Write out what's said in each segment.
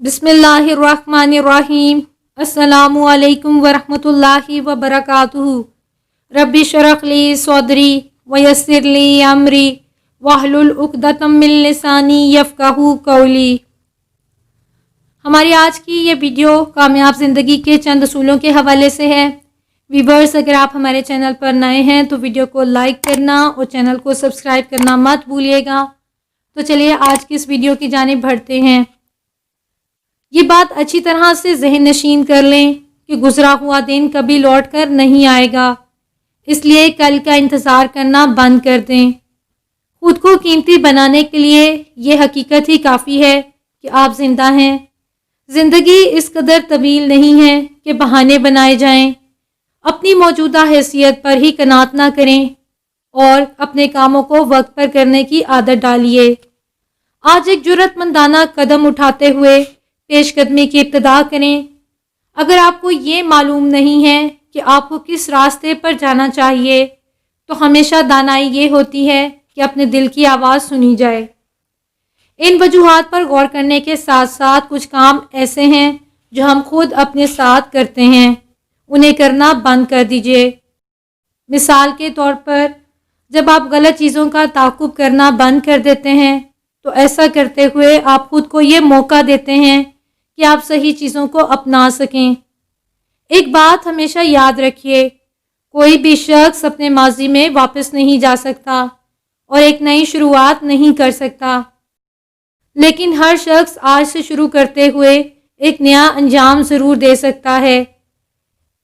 बिस्मिल्लाहिर्रहमानिर्रहीम। अस्सलामु अलैकुम वरहमतुल्लाहि वबरकातुहू। रब्बि शरह ली सदरी वयस्सिर ली अमरी वाहलुल उक़दतम मिन लिसानी यफ़क़हू क़ौली। हमारी आज की ये वीडियो कामयाब ज़िंदगी के चंद असूलों के हवाले से है। व्यूअर्स, अगर आप हमारे चैनल पर नए हैं तो वीडियो को लाइक करना और चैनल को सब्सक्राइब करना मत भूलिएगा। तो चलिए आज की इस वीडियो की जानिब बढ़ते हैं। ये बात अच्छी तरह से ज़हन नशीन कर लें कि गुज़रा हुआ दिन कभी लौट कर नहीं आएगा, इसलिए कल का इंतज़ार करना बंद कर दें। खुद को कीमती बनाने के लिए ये हकीकत ही काफ़ी है कि आप ज़िंदा हैं। ज़िंदगी इस कदर तवील नहीं है कि बहाने बनाए जाएं। अपनी मौजूदा हैसियत पर ही कनात ना करें और अपने कामों को वक्त पर करने की आदत डालिए। आज एक जुर्रतमंदाना कदम उठाते हुए पेशकदमी की इब्तिदा करें। अगर आपको ये मालूम नहीं है कि आपको किस रास्ते पर जाना चाहिए, तो हमेशा दानाई ये होती है कि अपने दिल की आवाज़ सुनी जाए। इन वजूहात पर गौर करने के साथ साथ कुछ काम ऐसे हैं जो हम खुद अपने साथ करते हैं, उन्हें करना बंद कर दीजिए। मिसाल के तौर पर, जब आप गलत चीज़ों का ताक़ुब करना बंद कर देते हैं तो ऐसा करते हुए आप खुद को ये मौका देते हैं कि आप सही चीज़ों को अपना सकें। एक बात हमेशा याद रखिए, कोई भी शख्स अपने माजी में वापस नहीं जा सकता और एक नई शुरुआत नहीं कर सकता, लेकिन हर शख्स आज से शुरू करते हुए एक नया अंजाम ज़रूर दे सकता है।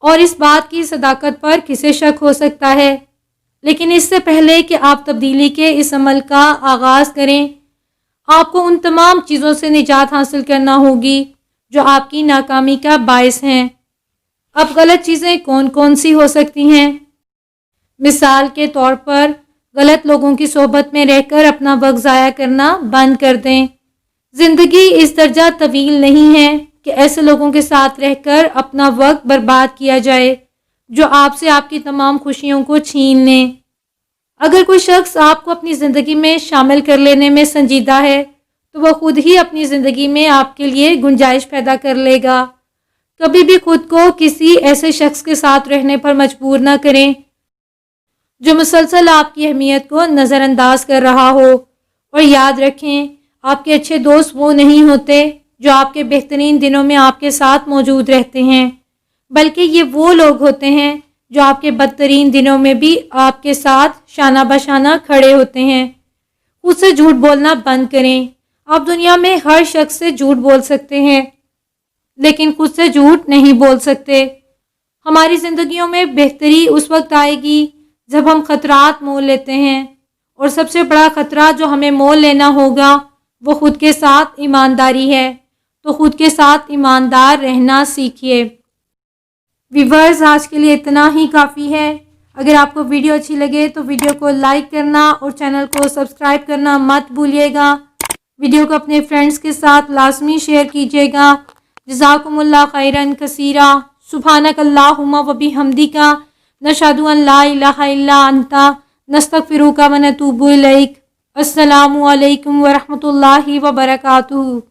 और इस बात की सदाकत पर किसे शक हो सकता है। लेकिन इससे पहले कि आप तब्दीली के इस अमल का आगाज़ करें, आपको उन तमाम चीज़ों से निजात हासिल करना होगी जो आपकी नाकामी का बायस हैं। अब गलत चीज़ें कौन कौन सी हो सकती हैं? मिसाल के तौर पर, गलत लोगों की सोहबत में रहकर अपना वक्त ज़ाया करना बंद कर दें। ज़िंदगी इस दर्जा तवील नहीं है कि ऐसे लोगों के साथ रहकर अपना वक्त बर्बाद किया जाए जो आपसे आपकी तमाम खुशियों को छीन लें। अगर कोई शख्स आपको अपनी ज़िंदगी में शामिल कर लेने में संजीदा है तो वह खुद ही अपनी ज़िंदगी में आपके लिए गुंजाइश पैदा कर लेगा। कभी भी खुद को किसी ऐसे शख्स के साथ रहने पर मजबूर ना करें जो मुसलसल आपकी अहमियत को नज़रअंदाज कर रहा हो। और याद रखें, आपके अच्छे दोस्त वो नहीं होते जो आपके बेहतरीन दिनों में आपके साथ मौजूद रहते हैं, बल्कि ये वो लोग होते हैं जो आपके बदतरीन दिनों में भी आपके साथ शाना बशाना खड़े होते हैं। खुद से झूठ बोलना बंद करें। आप दुनिया में हर शख्स से झूठ बोल सकते हैं, लेकिन खुद से झूठ नहीं बोल सकते। हमारी ज़िंदगियों में बेहतरी उस वक्त आएगी जब हम खतरात मोल लेते हैं, और सबसे बड़ा खतरा जो हमें मोल लेना होगा वो खुद के साथ ईमानदारी है। तो खुद के साथ ईमानदार रहना सीखिए। व्यूअर्स, आज के लिए इतना ही काफ़ी है। अगर आपको वीडियो अच्छी लगे तो वीडियो को लाइक करना और चैनल को सब्सक्राइब करना मत भूलिएगा। वीडियो को अपने फ्रेंड्स के साथ लाजमी शेयर कीजिएगा। जज़ाकुमुल्लाह खैरन कसीरा। सुब्हानकल्लाहुम्मा व बिहम्दिका नशहदु अन ला इलाहा इल्ला अंता नस्तगफिरुका व नतूबु इलैक। अस्सलामु अलैकुम व रहमतुल्लाहि व बरकातुहू।